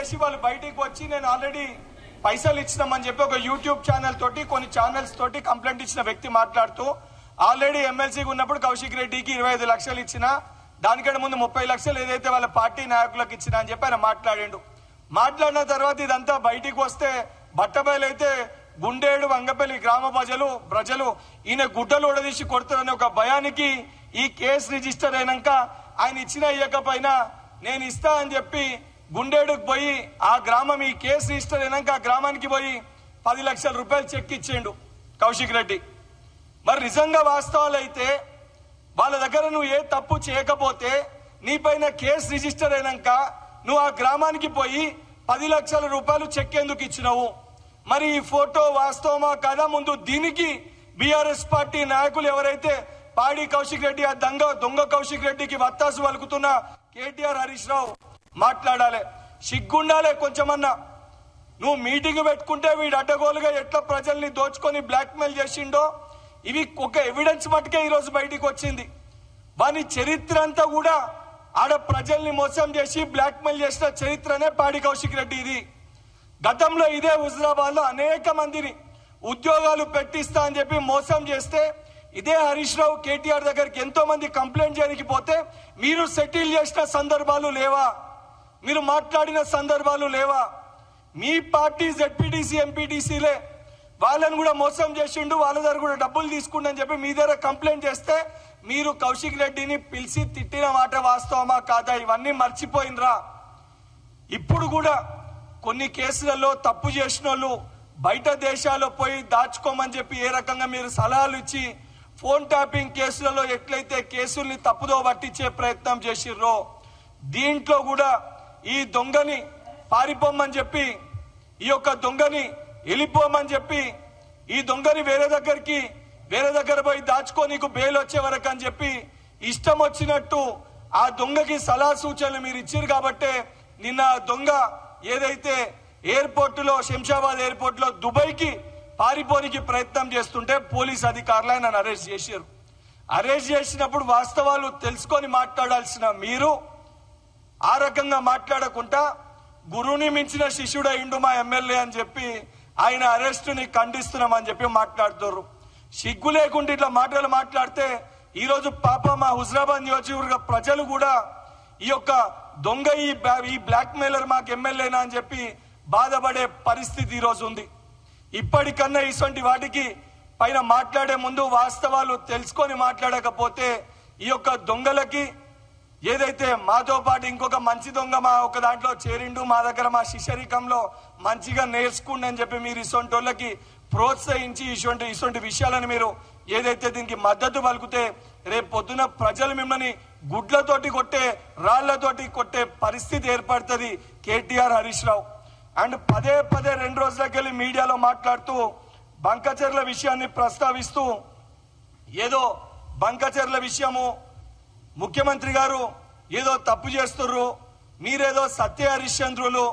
చేసి వాళ్ళు బయటికి వచ్చి నేను ఆల్రెడీ పైసలు ఇచ్చినామని చెప్పి ఒక యూట్యూబ్ ఛానల్ తోటి కొన్ని ఛానల్స్ తోటి కంప్లైంట్ ఇచ్చిన వ్యక్తి మాట్లాడుతూ ఆల్రెడీ ఎమ్మెల్సీగా ఉన్నప్పుడు కౌశిక్ రెడ్డికి 25 లక్షలు ఇచ్చిన, దానికంటే ముందు 30 లక్షలు ఏదైతే వాళ్ళ పార్టీ నాయకులకు ఇచ్చినా అని చెప్పి ఆయన మాట్లాడిండు. మాట్లాడిన తర్వాత ఇదంతా బయటికి వస్తే బట్టబయలైతే గుండేడు వంగపల్లి గ్రామ ప్రజలు ఈయన గుడ్డలు ఉడదీసి కొడుతారనే ఒక భయానికి ఈ కేసు రిజిస్టర్ అయినాక ఆయన ఇచ్చినా ఇయ్యకపోయినా నేను ఇస్తా అని చెప్పి గుండేడుకు పోయి ఆ గ్రామం ఈ కేసు రిజిస్టర్ అయినాక ఆ గ్రామానికి పోయి 10 లక్షల రూపాయలు చెక్ ఇచ్చిండు కౌశిక్ రెడ్డి. మరి నిజంగా వాస్తవాలు అయితే వాళ్ళ దగ్గర నువ్వు ఏ తప్పు చేయకపోతే నీ పైన కేసు రిజిస్టర్ అయినాక నువ్వు ఆ గ్రామానికి పోయి 10 లక్షల రూపాయలు చెక్ ఎందుకు ఇచ్చినావు? మరి ఈ ఫోటో వాస్తవమా కాదా? ముందు దీనికి బీఆర్ఎస్ పార్టీ నాయకులు ఎవరైతే పాడి కౌశిక్ రెడ్డి ఆ దొంగ కౌశిక్ రెడ్డికి వత్తాసు వలుకుతున్న కేటీఆర్ హరీష్ రావు మాట్లాడాలి, సిగ్గుండాలే కొంచెమన్నా. నువ్వు మీటింగ్ పెట్టుకుంటే వీడు అడ్డగోలుగా ఎట్లా ప్రజల్ని దోచుకొని బ్లాక్మెయిల్ చేసిండో ఇవి ఒక ఎవిడెన్స్ మటుకే ఈరోజు బయటికి వచ్చింది. వాని చరిత్ర అంతా కూడా ఆడ ప్రజల్ని మోసం చేసి బ్లాక్మెయిల్ చేసిన చరిత్రనే పాడి కౌశిక్ రెడ్డి. ఇది గతంలో ఇదే హుజరాబాద్ లో అనేక మందిని ఉద్యోగాలు పెట్టిస్తా అని చెప్పి మోసం చేస్తే ఇదే హరీష్ రావు కేటీఆర్ దగ్గరికి ఎంతో మంది కంప్లైంట్ చేయడానికి పోతే మీరు సెటిల్ చేసిన సందర్భాలు లేవా? మీరు మాట్లాడిన సందర్భాలు లేవా? మీ పార్టీ జెడ్పీటీసీ ఎంపీటీసీలే వాళ్ళని కూడా మోసం చేసిండు, వాళ్ళ దగ్గర కూడా డబ్బులు తీసుకుండని చెప్పి మీ దగ్గర కంప్లైంట్ చేస్తే మీరు కౌశిక్ రెడ్డిని పిలిచి తిట్టిన మాట వాస్తవమా కాదా? ఇవన్నీ మర్చిపోయినరా? ఇప్పుడు కూడా కొన్ని కేసులలో తప్పు చేసిన వాళ్ళు బయట దేశాల్లో పోయి దాచుకోమని చెప్పి ఏ రకంగా మీరు సలహాలు ఇచ్చి ఫోన్ ట్యాపింగ్ కేసులలో ఎట్లయితే కేసుల్ని తప్పుదో పట్టించే ప్రయత్నం చేసిర్రో దీంట్లో కూడా ఈ దొంగని పారిపోమని చెప్పి, ఈ యొక్క దొంగని వెళ్ళిపోమని చెప్పి, ఈ దొంగని వేరే దగ్గర పోయి దాచుకో నీకు బెయిల్ వచ్చే వరకు అని చెప్పి ఇష్టం వచ్చినట్టు ఆ దొంగకి సలహా సూచనలు మీరు ఇచ్చారు. కాబట్టే నిన్న దొంగ ఏదైతే ఎయిర్పోర్ట్ లో శంషాబాద్ ఎయిర్పోర్ట్ లో దుబాయ్కి పారిపోనికి ప్రయత్నం చేస్తుంటే పోలీస్ అధికారులు ఆయన అరెస్ట్ చేశారు. అరెస్ట్ చేసినప్పుడు వాస్తవాలు తెలుసుకొని మాట్లాడాల్సిన మీరు ఆ రకంగా మాట్లాడకుండా గురువుని మించిన శిష్యుడు అయిండు మా ఎమ్మెల్యే అని చెప్పి ఆయన అరెస్టుని ఖండిస్తున్నామని చెప్పి మాట్లాడుతారు. సిగ్గు లేకుండా ఇట్లా మాటలు మాట్లాడితే ఈరోజు పాప మా హుజరాబాద్ నియోజకవర్గ ప్రజలు కూడా ఈ యొక్క దొంగ ఈ బ్లాక్ మెయిలర్ మాకు ఎమ్మెల్యేనా అని చెప్పి బాధపడే పరిస్థితి ఈరోజు ఉంది. ఇప్పటికన్నా ఇటువంటి వాటికి పైన మాట్లాడే ముందు వాస్తవాలు తెలుసుకొని మాట్లాడకపోతే ఈ యొక్క దొంగలకి ఏదైతే మాతో పాటు ఇంకొక మంచి దొంగ మా ఒక దాంట్లో చేరిండు, మా దగ్గర మా శిష్యరికంలో మంచిగా నేర్చుకుండి అని చెప్పి మీరు ఇటువంటి వాళ్ళకి ప్రోత్సహించి ఇటువంటి విషయాలను మీరు ఏదైతే దీనికి మద్దతు పలుకుతే రేపు పొద్దున ప్రజలు మిమ్మల్ని గుడ్లతోటి కొట్టే రాళ్లతోటి కొట్టే పరిస్థితి ఏర్పడుతుంది కేటీఆర్ హరీష్ రావు. అండ్ పదే 2 రోజులకి వెళ్ళి మీడియాలో మాట్లాడుతూ బంకచెర్ల విషయాన్ని ప్రస్తావిస్తూ ఏదో బంకచెర్ల విషయము ముఖ్యమంత్రి గారు ఏదో తప్పు చేస్తుర్రు, మీరేదో సత్య హరిశ్చంద్రులు,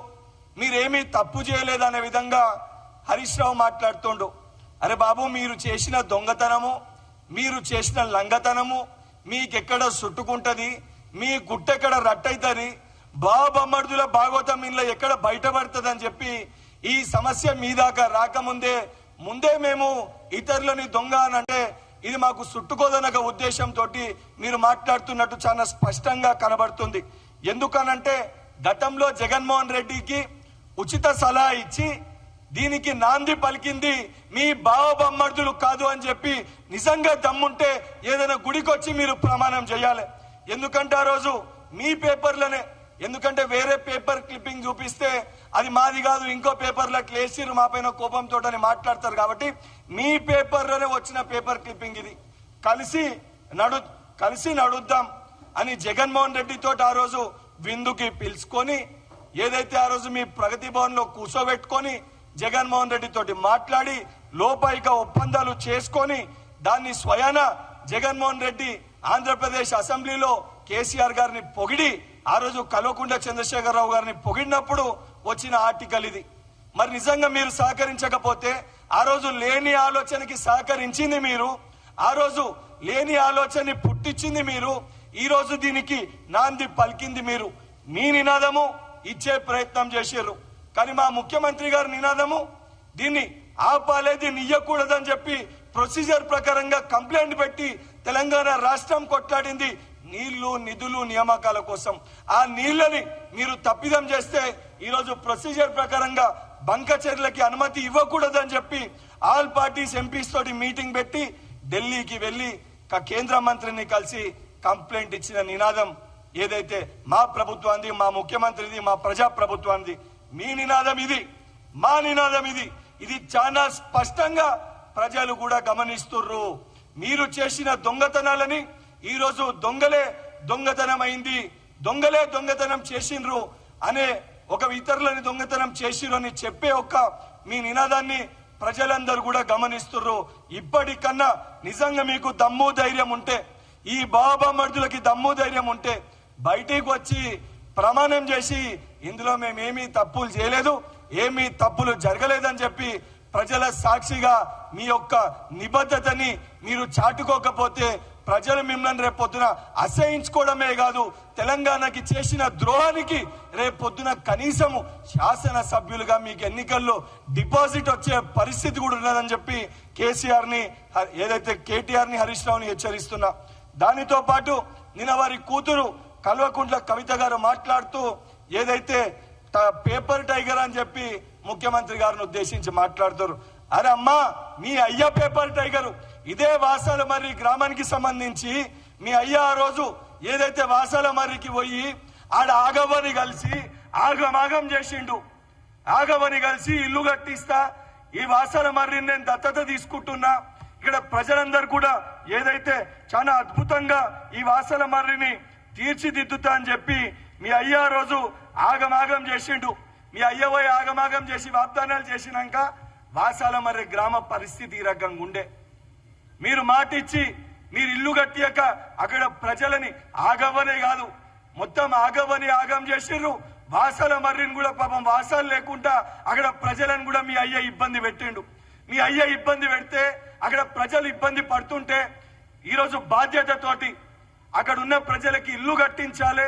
మీరేమీ తప్పు చేయలేదనే విధంగా హరీష్ రావు మాట్లాడుతుండు. అరే బాబు, మీరు చేసిన దొంగతనము, మీరు చేసిన లంగతనము మీకెక్కడ చుట్టుకుంటది, మీ గుట్టెక్కడ రట్టయితది, బాబమ్మర్దుల భాగవతం ఇంట్లో ఎక్కడ బయటపడుతుంది అని చెప్పి ఈ సమస్య మీ దాకా రాకముందే మేము ఇతరులని దొంగ అని అంటే ఇది మాకు చుట్టుకోదనక ఉద్దేశంతో మీరు మాట్లాడుతున్నట్టు చాలా స్పష్టంగా కనబడుతుంది. ఎందుకనంటే గతంలో జగన్మోహన్ రెడ్డికి ఉచిత సలహా ఇచ్చి దీనికి నాంది పలికింది మీ బావబమ్మర్దులు కాదు అని చెప్పి నిజంగా దమ్ముంటే ఏదైనా గుడికొచ్చి మీరు ప్రమాణం చేయాలి. ఎందుకంటే ఆ రోజు మీ పేపర్లనే, ఎందుకంటే వేరే పేపర్ క్లిప్పింగ్ చూపిస్తే అది మాది కాదు ఇంకో పేపర్లకు వేసిరు మా పైన కోపంతో అని మాట్లాడతారు. కాబట్టి మీ పేపర్లోనే వచ్చిన పేపర్ క్లిప్పింగ్ ఇది. కలిసి నడుద్దాం అని జగన్మోహన్ రెడ్డితో ఆ రోజు విందుకి పిలుచుకొని ఏదైతే ఆ రోజు మీ ప్రగతి భవన్ లో కూర్చోబెట్టుకొని జగన్మోహన్ రెడ్డి తోటి మాట్లాడి లోపాయిక ఒప్పందాలు చేసుకొని దాన్ని స్వయాన జగన్మోహన్ రెడ్డి ఆంధ్రప్రదేశ్ అసెంబ్లీలో కేసీఆర్ గారిని పొగిడి ఆ రోజు కల్వకుంట్ల చంద్రశేఖరరావు గారిని పొగిడినప్పుడు వచ్చిన ఆర్టికల్ ఇది. మరి నిజంగా మీరు సహకరించకపోతే ఆ రోజు లేని ఆలోచనకి సహకరించింది మీరు, ఆ రోజు లేని ఆలోచనని పుట్టించింది మీరు, ఈ రోజు దీనికి నాంది పలికింది మీరు. మీ నినాదము ఇచ్చే ప్రయత్నం చేశారు. కానీ మా ముఖ్యమంత్రి గారి నినాదము దీన్ని ఆపాలే, దీన్ని ఇయ్యకూడదని చెప్పి ప్రొసీజర్ ప్రకారంగా కంప్లైంట్ పెట్టి తెలంగాణ రాష్ట్రం కొట్లాడింది నీళ్లు, నిధులు, నియామకాల కోసం. ఆ నీళ్లని మీరు తప్పిదం చేస్తే ఈరోజు ప్రొసీజర్ ప్రకారంగా బంకచెర్లకి అనుమతి ఇవ్వకూడదని చెప్పి ఆల్ పార్టీస్ ఎంపీస్ తోటి మీటింగ్ పెట్టి ఢిల్లీకి వెళ్లి కేంద్ర మంత్రిని కలిసి కంప్లైంట్ ఇచ్చిన నినాదం ఏదైతే మా ప్రభుత్వాన్ని, మా ముఖ్యమంత్రిది, మా ప్రజా ప్రభుత్వాన్ని, మీ నినాదం ఇది, మా నినాదం ఇది. ఇది చాలా స్పష్టంగా ప్రజలు కూడా గమనిస్తుర్రు. మీరు చేసిన దొంగతనాలని ఈరోజు దొంగలే దొంగతనం అయింది, దొంగలే దొంగతనం చేసిండ్రు అనే ఒక ఇతరులని దొంగతనం చేసిరు అని చెప్పే ఒక మీ నినాదాన్ని ప్రజలందరూ కూడా గమనిస్తుర్రు. ఇప్పటికన్నా నిజంగా మీకు దమ్ము ధైర్యం ఉంటే, ఈ బాబా మర్దులకి దమ్ము ధైర్యం ఉంటే బయటికి వచ్చి ప్రమాణం చేసి ఇందులో మేమేమీ తప్పులు చేయలేదు, ఏమీ తప్పులు జరగలేదని చెప్పి ప్రజల సాక్షిగా మీ యొక్క నిబద్ధతని మీరు చాటుకోకపోతే ప్రజలు మిమ్మల్ని రేపొద్దున అసహించుకోవడమే కాదు, తెలంగాణకి చేసిన ద్రోహానికి రేపొద్దున కనీసము శాసనసభ్యులుగా మీకు ఎన్నికల్లో డిపాజిట్ వచ్చే పరిస్థితి కూడా ఉన్నదని చెప్పి కేసీఆర్ ని ఏదైతే కేటీఆర్ ని హరీష్ రావుని హెచ్చరిస్తున్నా. దానితో పాటు నిన్న వారి కూతురు కల్వకుంట్ల కవిత గారు మాట్లాడుతూ ఏదైతే పేపర్ టైగర్ అని చెప్పి ముఖ్యమంత్రి గారిని ఉద్దేశించి మాట్లాడుతారు. అరే అమ్మా, మీ అయ్య పేపర్ టైగరు. ఇదే వాసాల మర్రి గ్రామానికి సంబంధించి మీ అయ్య ఆ రోజు ఏదైతే వాసాల మర్రికి పోయి ఆడ ఆగవ్వని కలిసి ఆగమాగం చేసిండు. ఆగవ్వని కలిసి ఇల్లు కట్టిస్తా, ఈ వాసాల మర్రిని నేను దత్తత తీసుకుంటున్నా, ఇక్కడ ప్రజలందరూ కూడా ఏదైతే చాలా అద్భుతంగా ఈ వాసాల మర్రిని తీర్చిదిద్దుతా అని చెప్పి మీ అయ్య రోజు ఆగమాగం చేసిండు. మీ అయ్య పోయి ఆగమాగం చేసి వాగ్దానాలు చేసినాక వాసాల మర్రి గ్రామ పరిస్థితి ఈ రకంగా ఉండే. మీరు మాటిచ్చి మీరు ఇల్లు కట్టియాక అక్కడ ప్రజలని ఆగవనే కాదు, మొత్తం ఆగవని ఆగం చేసిర్రు. వాసాల మర్రిని కూడా పాపం వాసాలు లేకుండా అక్కడ ప్రజలను కూడా మీ అయ్య ఇబ్బంది పెట్టిండు. మీ అయ్య ఇబ్బంది పెడితే అక్కడ ప్రజలు ఇబ్బంది పడుతుంటే ఈరోజు బాధ్యతతోటి అక్కడ ఉన్న ప్రజలకి ఇల్లు కట్టించాలి,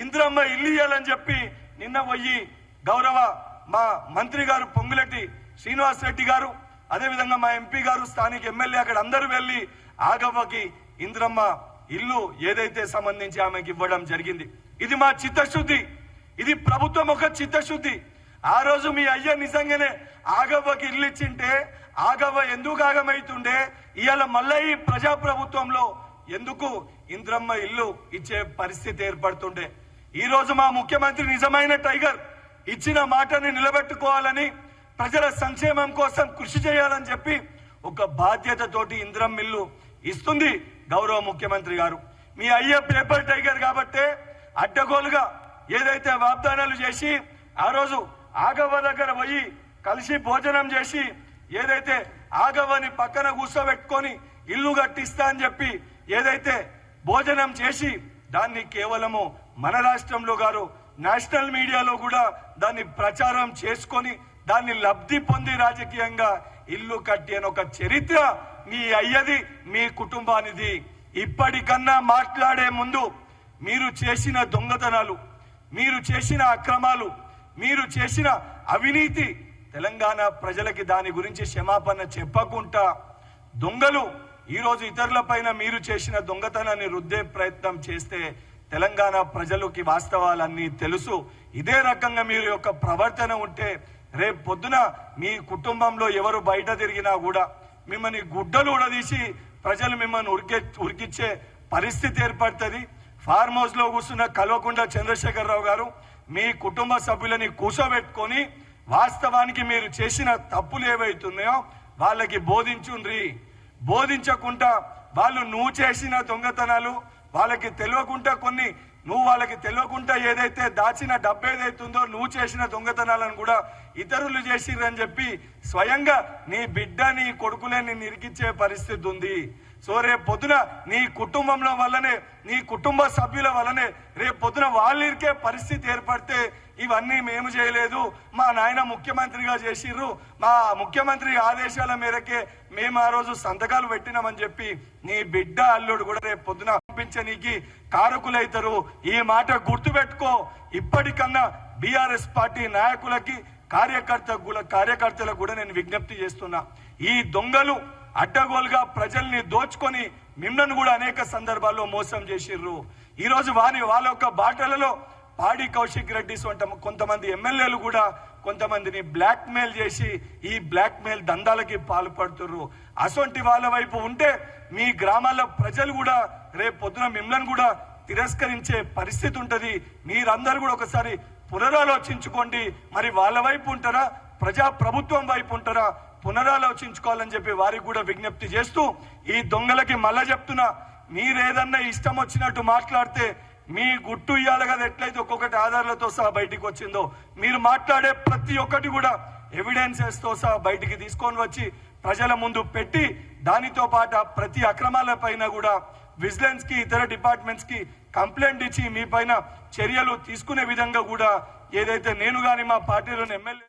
ఇంద్రమ్మ ఇల్లు ఇయ్యాలని చెప్పి నిన్న పోయి గౌరవ మా మంత్రి గారు పొంగులెట్టి శ్రీనివాస్ రెడ్డి గారు, అదేవిధంగా మా ఎంపీ గారు, స్థానిక ఎమ్మెల్యే అక్కడ అందరూ వెళ్లి ఆగవ్వకి ఇంద్రమ్మ ఇల్లు ఏదైతే సంబంధించి ఆమెకి ఇవ్వడం జరిగింది. ఇది మా చిత్తశుద్ధి, ఇది ప్రభుత్వం ఒక చిత్తశుద్ధి. ఆ రోజు మీ అయ్య నిజంగానే ఆగవ్వకి ఇల్లు ఇచ్చింటే ఆగవ్వ ఎందుకు ఆగమైతుండే, ఇవాళ మళ్ళీ ఈ ప్రజాప్రభుత్వంలో ఎందుకు ఇంద్రమ్మ ఇల్లు ఇచ్చే పరిస్థితి ఏర్పడుతుండే. ఈ రోజు మా ముఖ్యమంత్రి నిజమైన టైగర్, ఇచ్చిన మాటని నిలబెట్టుకోవాలని, ప్రజల సంక్షేమం కోసం కృషి చేయాలని చెప్పి ఒక బాధ్యతతోటి ఇంద్రమ్మ ఇల్లు ఇస్తుంది గౌరవ ముఖ్యమంత్రి గారు. మీ అయ్య పేపర్ టైగర్ కాబట్టే అడ్డగోలుగా ఏదైతే వాగ్దానాలు చేసి ఆ రోజు ఆగవ్వ దగ్గర పోయి కలిసి భోజనం చేసి ఏదైతే ఆగవ్వని పక్కన కూర్చోబెట్టుకొని ఇల్లు కట్టిస్తా అని చెప్పి ఏదైతే భోజనం చేసి దాన్ని కేవలము మన రాష్ట్రంలో గారు నేషనల్ మీడియాలో కూడా దాన్ని ప్రచారం చేసుకొని దాన్ని లబ్ధి పొంది రాజకీయంగా ఇల్లు కట్టి అని ఒక చరిత్ర మీ అయ్యది, మీ కుటుంబానిది. ఇప్పటికన్నా మాట్లాడే ముందు మీరు చేసిన దొంగతనాలు, మీరు చేసిన అక్రమాలు, మీరు చేసిన అవినీతి తెలంగాణ ప్రజలకి దాని గురించి క్షమాపణ చెప్పకుండా దొంగలు ఈరోజు ఇతరుల పైన మీరు చేసిన దొంగతనాన్ని రుద్దే ప్రయత్నం చేస్తే తెలంగాణ ప్రజలకి వాస్తవాలన్నీ తెలుసు. ఇదే రకంగా మీరు యొక్క ప్రవర్తన ఉంటే రేపు పొద్దున మీ కుటుంబంలో ఎవరు బయట తిరిగినా కూడా మిమ్మల్ని గుడ్డలు ఉడదీసి ప్రజలు మిమ్మల్ని ఉరికిచ్చే పరిస్థితి ఏర్పడుతుంది. ఫార్మ్ హౌస్ లో కూర్చున్న కల్వకుంట్ల చంద్రశేఖరరావు గారు మీ కుటుంబ సభ్యులని కూర్చోబెట్టుకొని వాస్తవానికి మీరు చేసిన తప్పులు ఏవైతున్నాయో వాళ్ళకి బోధించుండ్రి. బోధించకుండా వాళ్ళు నువ్వు చేసిన దొంగతనాలు వాళ్ళకి తెలియకుండా కొన్ని నువ్వు వాళ్ళకి తెలియకుండా ఏదైతే దాచిన డబ్బు ఏదైతుందో నువ్వు చేసిన దొంగతనాలను కూడా ఇతరులు చేసిరని చెప్పి స్వయంగా నీ బిడ్డ నీ కొడుకులే నిన్ను ఇరికిచ్చే పరిస్థితి ఉంది. సో రేపు పొద్దున నీ కుటుంబంలో వల్లనే, నీ కుటుంబ సభ్యుల వల్లనే రేపు పొద్దున వాళ్ళు ఇరికే పరిస్థితి ఏర్పడితే ఇవన్నీ మేము చేయలేదు, మా నాయన ముఖ్యమంత్రిగా చేసిర్రు, మా ముఖ్యమంత్రి ఆదేశాల మేరకే మేము ఆ రోజు సంతకాలు పెట్టినామని చెప్పి నీ బిడ్డ అల్లుడు కూడా రేపు పొద్దున పంపించనీకి కారకులైతారు. ఈ మాట గుర్తుపెట్టుకో. ఇప్పటికన్నా బీఆర్ఎస్ పార్టీ నాయకులకి కార్యకర్తలకు కూడా నేను విజ్ఞప్తి చేస్తున్నా, ఈ దొంగలు అడ్డగోలుగా ప్రజల్ని దోచుకొని మిమ్మల్ని కూడా అనేక సందర్భాల్లో మోసం చేసిర్రు. ఈ రోజు వాళ్ళ యొక్క బాటలలో పాడి కౌశిక్ రెడ్డి వంటి కొంతమంది ఎమ్మెల్యేలు కూడా కొంతమందిని బ్లాక్ మెయిల్ చేసి ఈ బ్లాక్ మెయిల్ దందాలకి పాల్పడుతుర్రు. అసొంటి వాళ్ళ వైపు ఉంటే మీ గ్రామాల ప్రజలు కూడా రేపు పొద్దున మిమ్మల్ని కూడా తిరస్కరించే పరిస్థితి ఉంటది. మీరందరూ కూడా ఒకసారి పునరాలోచించుకోండి. మరి వాళ్ళ వైపు ఉంటారా, ప్రజా ప్రభుత్వం వైపు ఉంటారా, పునరాలోచించుకోవాలని చెప్పి వారికి కూడా విజ్ఞప్తి చేస్తూ, ఈ దొంగలకి మళ్ళా చెప్తున్నా, మీరేదన్నా ఇష్టం వచ్చినట్టు మాట్లాడితే మీ గుట్టు ఇయ్యాలి కదా, ఎట్లయితే ఒక్కొక్కటి ఆధారాలతో సహా బయటికి వచ్చిందో మీరు మాట్లాడే ప్రతి ఒక్కటి కూడా ఎవిడెన్సెస్ తో సహా బయటికి తీసుకొని వచ్చి ప్రజల ముందు పెట్టి, దానితో పాటు ప్రతి అక్రమాల పైన కూడా విజిలెన్స్ కి ఇతర డిపార్ట్మెంట్స్ కి కంప్లైంట్ ఇచ్చి మీ పైన చర్యలు తీసుకునే విధంగా కూడా ఏదైతే నేను గాని మా పార్టీలోని ఎమ్మెల్యే